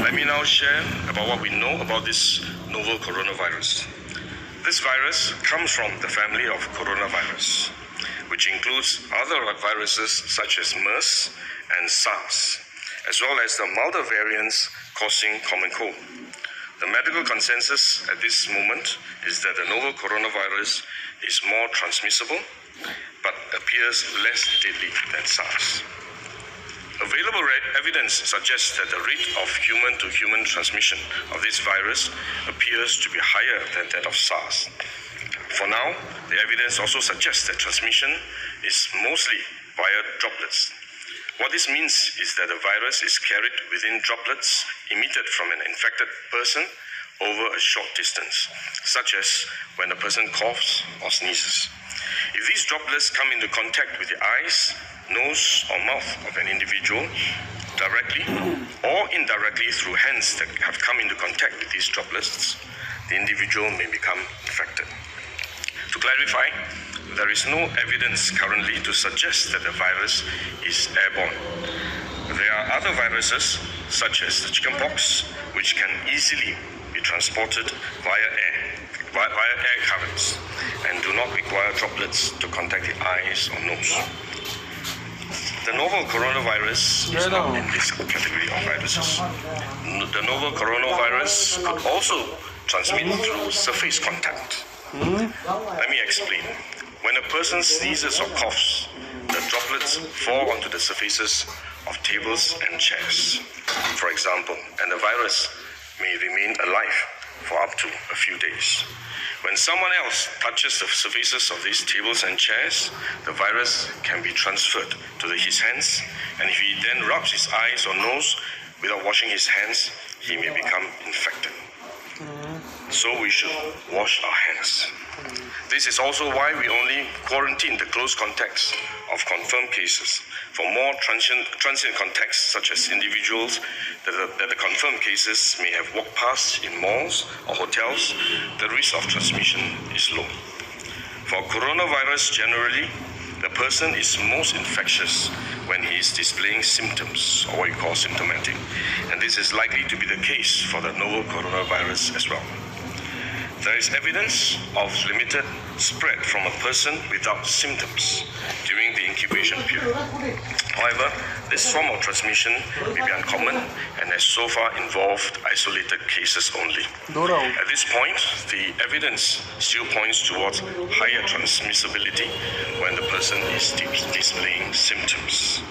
Let me now share about what we know about this novel coronavirus. This virus comes from the family of coronavirus, which includes other viruses such as MERS and SARS, as well as the milder variants causing common cold. The medical consensus at this moment is that the novel coronavirus is more transmissible, but appears less deadly than SARS. Available evidence suggests that the rate of human-to-human transmission of this virus appears to be higher than that of SARS. For now, the evidence also suggests that transmission is mostly via droplets. What this means is that the virus is carried within droplets emitted from an infected person over a short distance, such as when a person coughs or sneezes. If these droplets come into contact with the eyes, nose or mouth of an individual, directly or indirectly through hands that have come into contact with these droplets, the individual may become infected. To clarify, there is no evidence currently to suggest that the virus is airborne. There are other viruses, such as the chickenpox, which can easily be transported via air currents and do not require droplets to contact the eyes or nose. The novel coronavirus is not in this category of viruses. The novel coronavirus could also transmit through surface contact. Let me explain. When a person sneezes or coughs, the droplets fall onto the surfaces of tables and chairs, for example, and the virus may remain alive for up to a few days. When someone else touches the surfaces of these tables and chairs, the virus can be transferred to his hands, and if he then rubs his eyes or nose without washing his hands, he may become infected. So we should wash our hands. This is also why we only quarantine the close contacts of confirmed cases. For more transient contacts, such as individuals that the confirmed cases may have walked past in malls or hotels, the risk of transmission is low. For coronavirus generally, the person is most infectious when he is displaying symptoms, or what you call symptomatic, and this is likely to be the case for the novel coronavirus as well. There is evidence of limited spread from a person without symptoms during the incubation period. However, this form of transmission may be uncommon and has so far involved isolated cases only. At this point, the evidence still points towards higher transmissibility when the person is displaying symptoms.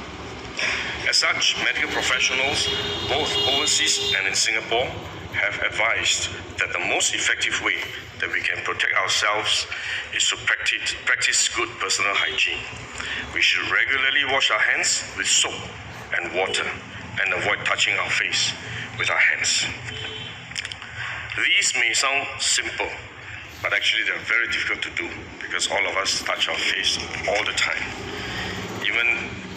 As such, medical professionals, both overseas and in Singapore, have advised that the most effective way that we can protect ourselves is to practice good personal hygiene. We should regularly wash our hands with soap and water and avoid touching our face with our hands. These may sound simple, but actually they're very difficult to do because all of us touch our face all the time. Even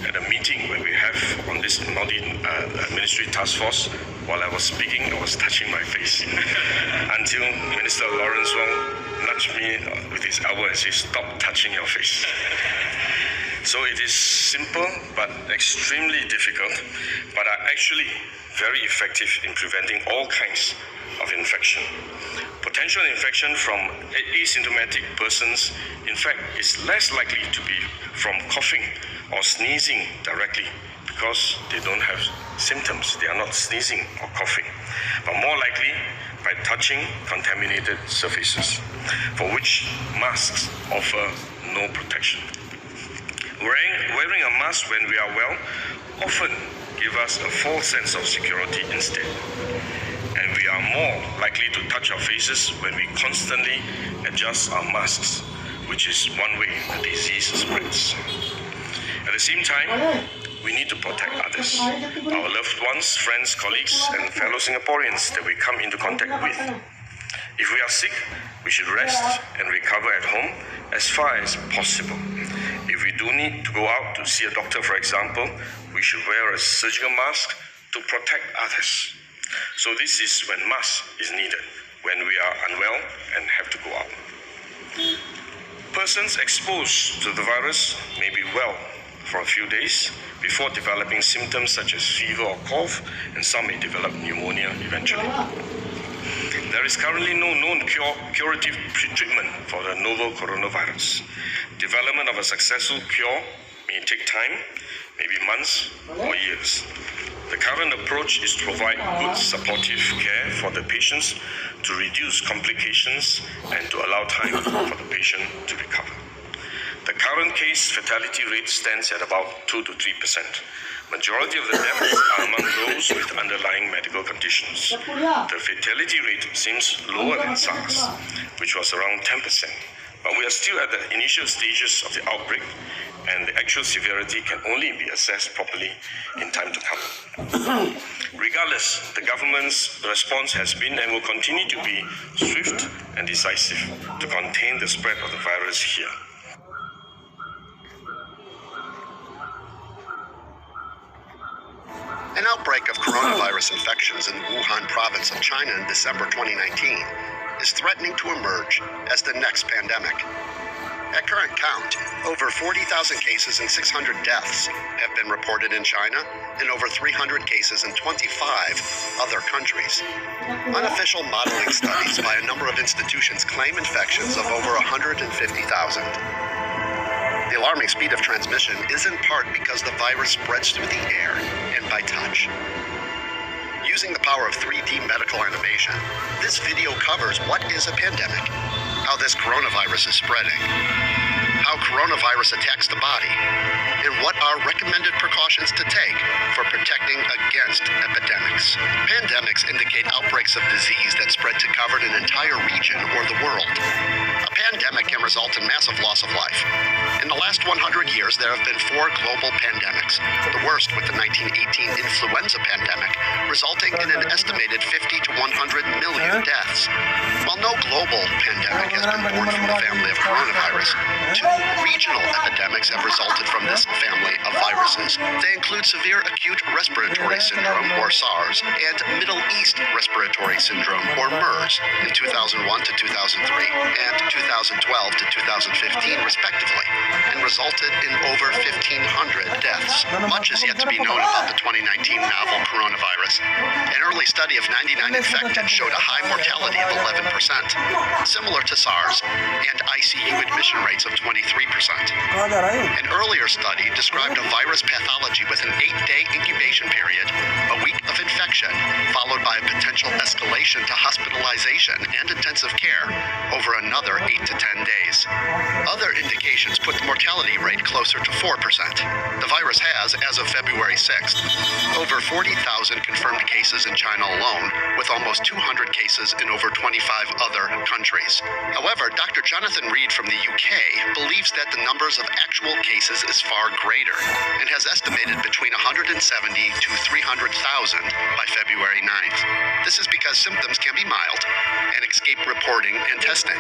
at a meeting where we have on this multi-ministry task force, while I was speaking, I was touching my face until Minister Lawrence Wong nudged me with his elbow and said, "Stop touching your face." So it is simple but extremely difficult, but are actually very effective in preventing all kinds of infection. Potential infection from asymptomatic persons, in fact, is less likely to be from coughing or sneezing directly because they don't have symptoms. They are not sneezing or coughing, but more likely by touching contaminated surfaces, for which masks offer no protection. Wearing a mask when we are well often gives us a false sense of security instead. And we are more likely to touch our faces when we constantly adjust our masks, which is one way the disease spreads. At the same time, we need to protect others, our loved ones, friends, colleagues, and fellow Singaporeans that we come into contact with. If we are sick, we should rest and recover at home as far as possible. If we do need to go out to see a doctor, for example, we should wear a surgical mask to protect others. So this is when mask is needed, when we are unwell and have to go out. Persons exposed to the virus may be well for a few days before developing symptoms such as fever or cough, and some may develop pneumonia eventually. There is currently no known curative treatment for the novel coronavirus. Development of a successful cure may take time, maybe months or years. The current approach is to provide good supportive care for the patients to reduce complications and to allow time for the patient to recover. The current case fatality rate stands at about 2 to 3%. Majority of the deaths are among those with underlying medical conditions. The fatality rate seems lower than SARS, which was around 10%. But we are still at the initial stages of the outbreak, and the actual severity can only be assessed properly in time to come. Regardless, the government's response has been and will continue to be swift and decisive to contain the spread of the virus here. An outbreak of coronavirus infections in Wuhan province of China in December 2019 is threatening to emerge as the next pandemic. At current count, over 40,000 cases and 600 deaths have been reported in China and over 300 cases in 25 other countries. Unofficial modeling studies by a number of institutions claim infections of over 150,000. The alarming speed of transmission is in part because the virus spreads through the air and by touch. Using the power of 3D medical animation, this video covers what is a pandemic, how this coronavirus is spreading, how coronavirus attacks the body, and what are recommended precautions to take for protecting against epidemics. Pandemics indicate outbreaks of disease that spread to cover an entire region or the world. A pandemic can result in massive loss of life. In the last 100 years, there have been 4 global pandemics, the worst with the 1918 influenza pandemic, resulting in an estimated 50 to 100 million deaths. While no global pandemic has been born from the family of coronavirus, 2 regional epidemics have resulted from this family of viruses. They include severe acute respiratory syndrome, or SARS, and Middle East respiratory syndrome, or MERS, in 2001 to 2003 and 2012 to 2015, respectively, and resulted in over 1,500 deaths. Much is yet to be known about the 2019 novel coronavirus. An early study of 99 infected showed a high mortality of 11%, similar to SARS, and ICU admission rates of 23%. An earlier study described a virus pathology with an 8-day incubation period, a week of infection, followed by a potential escalation to hospitalization and intensive care over another 8 to to 10 days. Other indications put the mortality rate closer to 4%. The virus has, as of February 6th, over 40,000 confirmed cases in China alone, with almost 200 cases in over 25 other countries. However, Dr. Jonathan Reed from the UK believes that the numbers of actual cases is far greater and has estimated between 170 to 300,000 by February 9th. This is because symptoms can be mild and escape reporting and testing.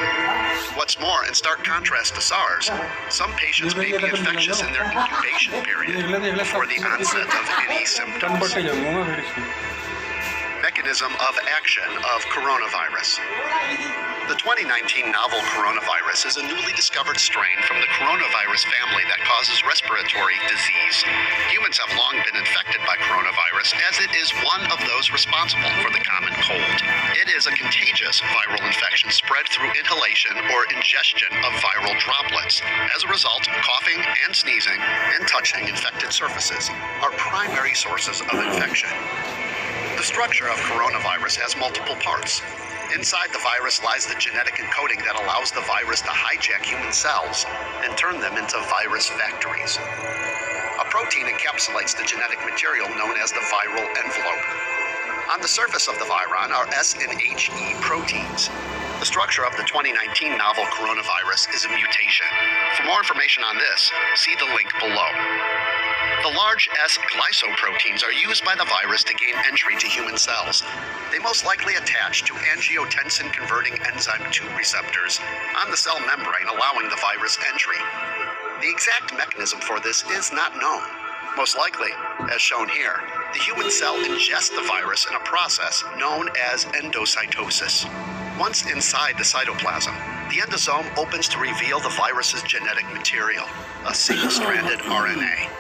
What's more, in stark contrast to SARS, some patients may be infectious in their incubation period before the onset of any symptoms. Mechanism of action of coronavirus. The 2019 novel coronavirus is a newly discovered strain from the coronavirus family that causes respiratory disease. Humans have long been infected by coronavirus, as it is one of those responsible for the common cold. It is a contagious viral infection spread through inhalation or ingestion of viral droplets. As a result, coughing and sneezing and touching infected surfaces are primary sources of infection. The structure of coronavirus has multiple parts. Inside the virus lies the genetic encoding that allows the virus to hijack human cells and turn them into virus factories. A protein encapsulates the genetic material known as the viral envelope. On the surface of the viron are S and HE proteins. The structure of the 2019 novel coronavirus is a mutation. For more information on this, see the link below. The large S glycoproteins are used by the virus to gain entry to human cells. They most likely attach to angiotensin-converting enzyme 2 receptors on the cell membrane, allowing the virus entry. The exact mechanism for this is not known. Most likely, as shown here, the human cell ingests the virus in a process known as endocytosis. Once inside the cytoplasm, the endosome opens to reveal the virus's genetic material, a single-stranded RNA.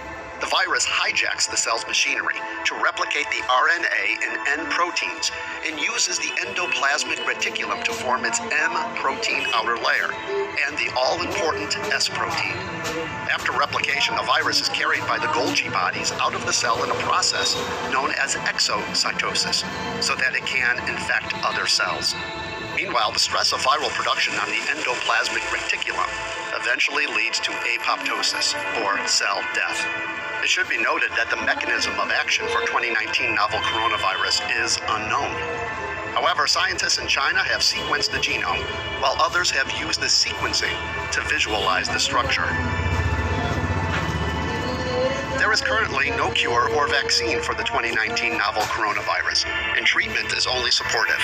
The virus hijacks the cell's machinery to replicate the RNA in N proteins and uses the endoplasmic reticulum to form its M protein outer layer and the all-important S protein. After replication, the virus is carried by the Golgi bodies out of the cell in a process known as exocytosis, so that it can infect other cells. Meanwhile, the stress of viral production on the endoplasmic reticulum eventually leads to apoptosis, or cell death. It should be noted that the mechanism of action for 2019 novel coronavirus is unknown. However, scientists in China have sequenced the genome, while others have used the sequencing to visualize the structure. There is currently no cure or vaccine for the 2019 novel coronavirus, and treatment is only supportive.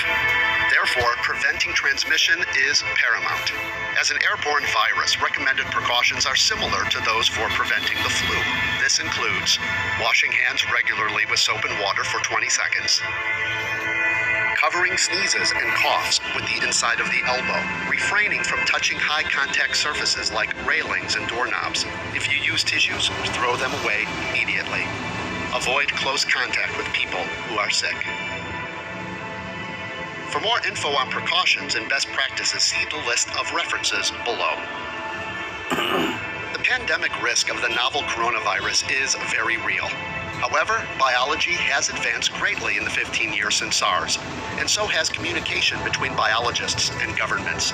Therefore, preventing transmission is paramount. As an airborne virus, recommended precautions are similar to those for preventing the flu. This includes washing hands regularly with soap and water for 20 seconds, covering sneezes and coughs with the inside of the elbow, refraining from touching high-contact surfaces like railings and doorknobs. If you use tissues, throw them away immediately. Avoid close contact with people who are sick. For more info on precautions and best practices, see the list of references below. The pandemic risk of the novel coronavirus is very real. However, biology has advanced greatly in the 15 years since SARS, and so has communication between biologists and governments.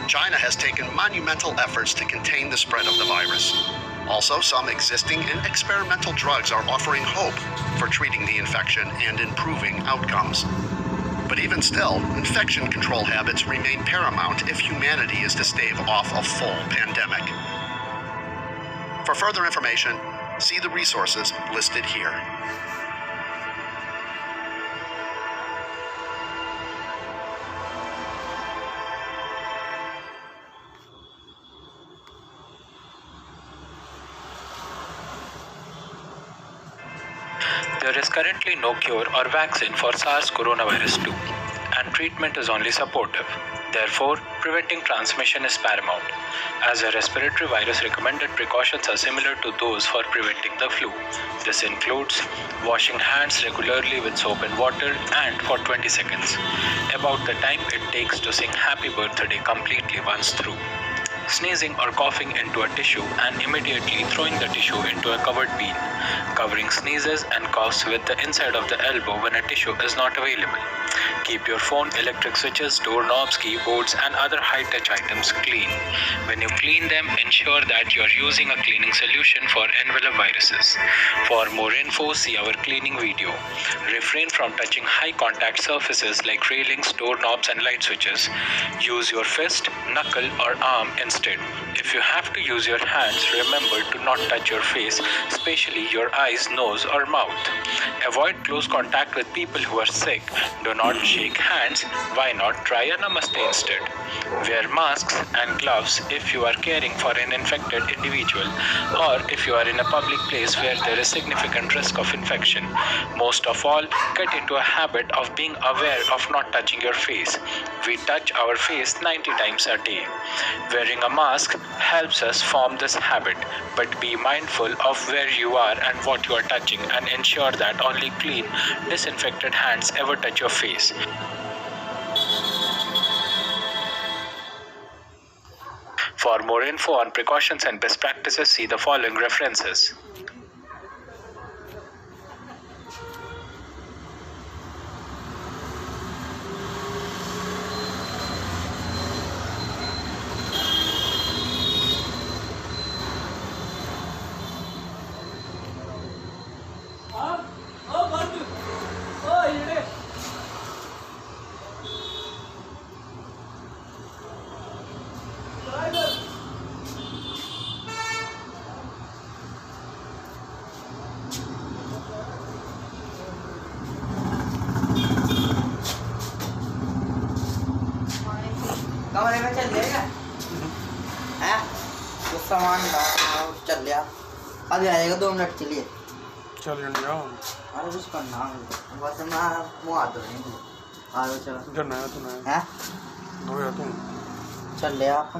China has taken monumental efforts to contain the spread of the virus. Also, some existing and experimental drugs are offering hope for treating the infection and improving outcomes. But even still, infection control habits remain paramount if humanity is to stave off a full pandemic. For further information, see the resources listed here. There is currently no cure or vaccine for SARS coronavirus 2, and treatment is only supportive. Therefore, preventing transmission is paramount. As a respiratory virus, recommended precautions are similar to those for preventing the flu. This includes washing hands regularly with soap and water and for 20 seconds, about the time it takes to sing Happy Birthday completely once through. sneezing or coughing into a tissue and immediately throwing the tissue into a covered bin, covering sneezes and coughs with the inside of the elbow when a tissue is not available. Keep your phone, electric switches, doorknobs, keyboards, and other high-touch items clean. When you clean them, ensure that you are using a cleaning solution for envelope viruses. For more info, see our cleaning video. Refrain from touching high-contact surfaces like railings, doorknobs, and light switches. Use your fist, knuckle, or arm instead. If you have to use your hands, remember to not touch your face, especially your eyes, nose, or mouth. Avoid close contact with people who are sick. Do not shake hands. Why not try a namaste instead? Wear masks and gloves if you are caring for an infected individual or if you are in a public place where there is significant risk of infection. Most of all, get into a habit of being aware of not touching your face. We touch our face 90 times a day. Wearing a mask helps us form this habit, but be mindful of where you are and what you are touching and ensure that only clean, disinfected hands ever touch your face. For more info on precautions and best practices, see the following references. कमरे में चल जाएगा हैं तो सामान चल लिया अभी आएगा 2 मिनट के लिए चल जाओ अरे कुछ करना बस मैं मुँह हाथ धोने आ लो चलो करना है तूने हैं दो या तुम चल लिया आप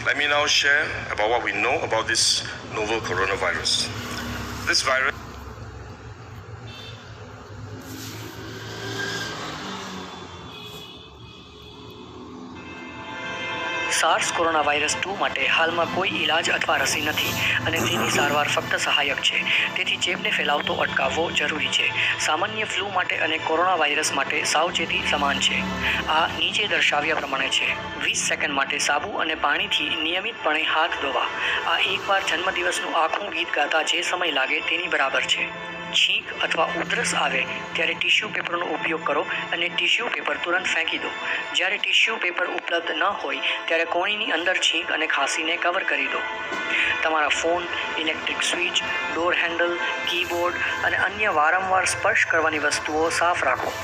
Let me now share about what we know about this novel coronavirus. This virus SARS corona virus 2 માટે હાલમાં કોઈ ઇલાજ અથવા રસી નથી અને તેની સારવાર ફક્ત સહાયક છે. તેથી ચેપને ફેલાવતો અટકાવવો જરૂરી છે. સામાન્ય ફ્લૂ માટે અને કોરોના વાયરસ માટે સાવચેતી સમાન છે. આ નીચે દર્શાવ્યા પ્રમાણે છે. 20 સેકન્ડ માટે સાબુ અને પાણીથી નિયમિતપણે હાથ ધોવા. આ એકવાર જન્મદિવસનું આખું ગીત ગાતા જે સમય લાગે તેની બરાબર છે. છીંક અથવા ઉધરસ આવે ત્યારે ટિશ્યુ પેપરનો ઉપયોગ કરો અને ટિશ્યુ પેપર તુરંત ફેંકી દો. જ્યારે ટિશ્યુ પેપર ઉપલબ્ધ ન હોય ત્યારે કોણીની અંદર છીંક અને ખાંસીને કવર કરી દો. તમારા phone, electric switch, door handle, keyboard અને અન્ય વારંવાર સ્પર્શ કરવાની વસ્તુઓ સાફ રાખો.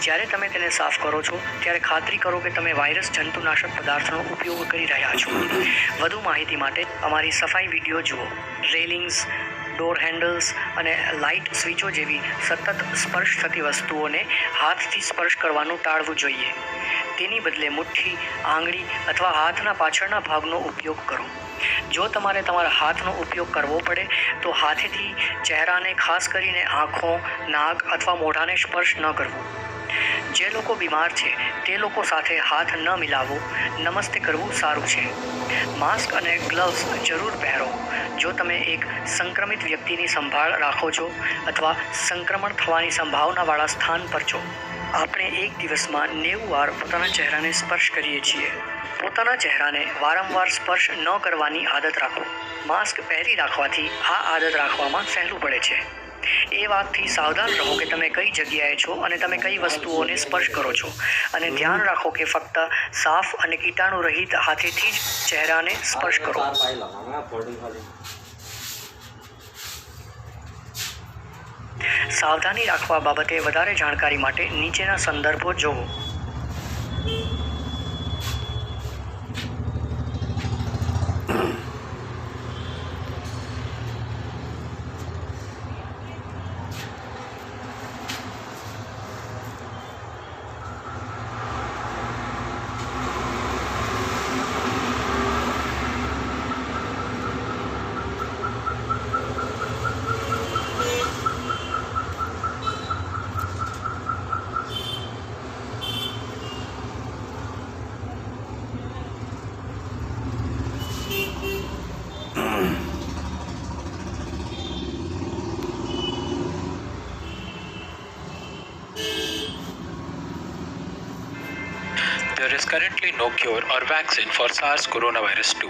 જ્યારે તમે તેને સાફ કરો છો ત્યારે ખાતરી કરો કે તમે વાયરસ જંતુનાશક પદાર્થનો ઉપયોગ કરી રહ્યા છો. વધુ માહિતી માટે અમારી સફાઈ વિડીયો જુઓ. રેલિંગ્સ, ડોર હેન્ડલ્સ અને લાઇટ સ્વિચો જેવી સતત સ્પર્શ થતી વસ્તુઓને હાથથી સ્પર્શ કરવાનું ટાળવું જોઈએ. તેની બદલે મુઠ્ઠી, આંગળી અથવા હાથના પાછળના ભાગનો ઉપયોગ કરો. જો તમારે તમારા હાથનો ઉપયોગ કરવો પડે તો હાથેથી ચહેરાને, ખાસ કરીને આંખો, નાક અથવા મોઢાને સ્પર્શ ન કરવું. જે લોકો બીમાર છે તે લોકો સાથે હાથ ન મિલાવો. નમસ્તે કરવું સારું છે. માસ્ક અને ગ્લવ્સ જરૂર પહેરો. જો તમે એક સંક્રમિત વ્યક્તિની સંભાળ રાખો છો અથવા સંક્રમણ થવાની સંભાવનાવાળા સ્થાન પર છો. આપણે એક દિવસમાં 90 વાર પોતાના ચહેરાને સ્પર્શ કરીએ છીએ. પોતાના ચહેરાને વારંવાર સ્પર્શ ન કરવાની આદત રાખો. માસ્ક પહેરી રાખવાથી આ આદત રાખવામાં સહેલું પડે છે. એ વાતથી સાવધાન રહો કે તમે કઈ જગ્યાએ છો અને તમે કઈ વસ્તુઓને સ્પર્શ કરો છો અને ધ્યાન રાખો કે ફક્ત સાફ અને કીટાણુ રહિત હાથેથી જ ચહેરાને સ્પર્શ કરો. સાવધાની રાખવા બાબતે વધારે જાણકારી માટે નીચેના સંદર્ભો જુઓ. There is currently no cure or vaccine for SARS coronavirus 2,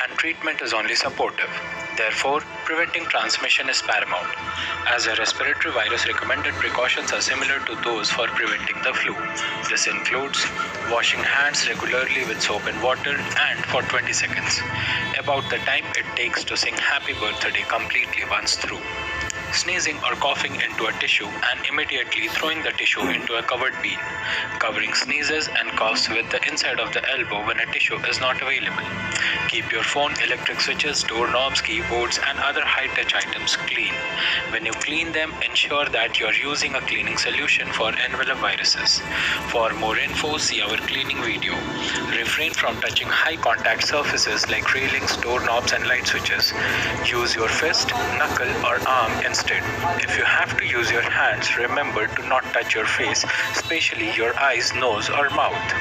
and treatment is only supportive. Therefore, preventing transmission is paramount. As a respiratory virus, recommended precautions are similar to those for preventing the flu. This includes washing hands regularly with soap and water and for 20 seconds, about the time it takes to sing Happy Birthday completely once through. Sneezing or coughing into a tissue and immediately throwing the tissue into a covered bin. Covering sneezes and coughs with the inside of the elbow when a tissue is not available. Keep your phone, electric switches, doorknobs, keyboards and other high-touch items clean. When you clean them, ensure that you are using a cleaning solution for envelope viruses. For more info, see our cleaning video. Refrain from touching high contact surfaces like railings, doorknobs and light switches. Use your fist, knuckle or arm instead. If you have to use your hands, remember to not touch your face, especially your eyes, nose or mouth.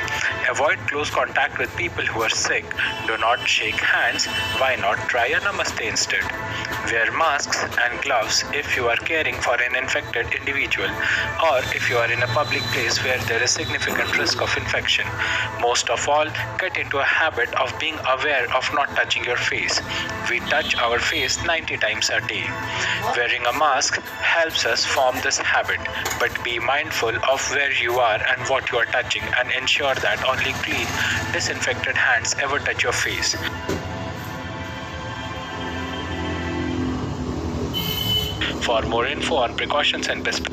Avoid close contact with people who are sick. Do not shake hands. Why not try a namaste instead? Wear masks and gloves if you are caring for an infected individual or if you are in a public place where there is significant risk of infection. Most of all, get into a habit of being aware of not touching your face. We touch our face 90 times a day. Wearing a mask helps us form this habit, but be mindful of where you are and what you are touching and ensure that only clean, disinfected hands ever touch your face. For more info on precautions and best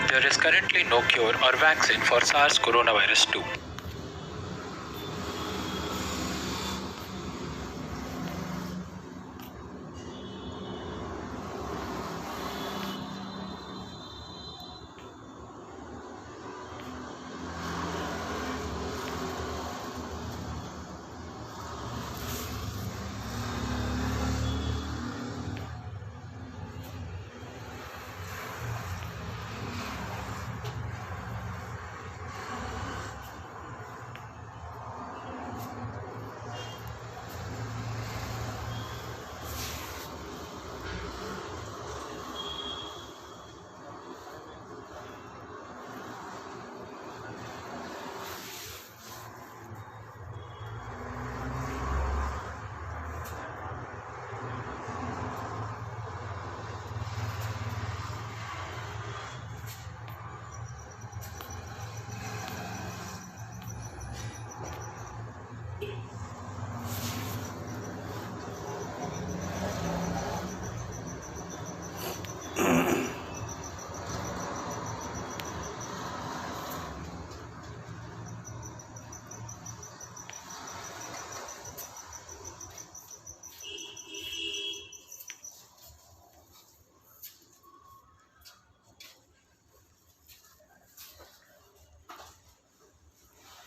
There is currently no cure or vaccine for SARS coronavirus 2.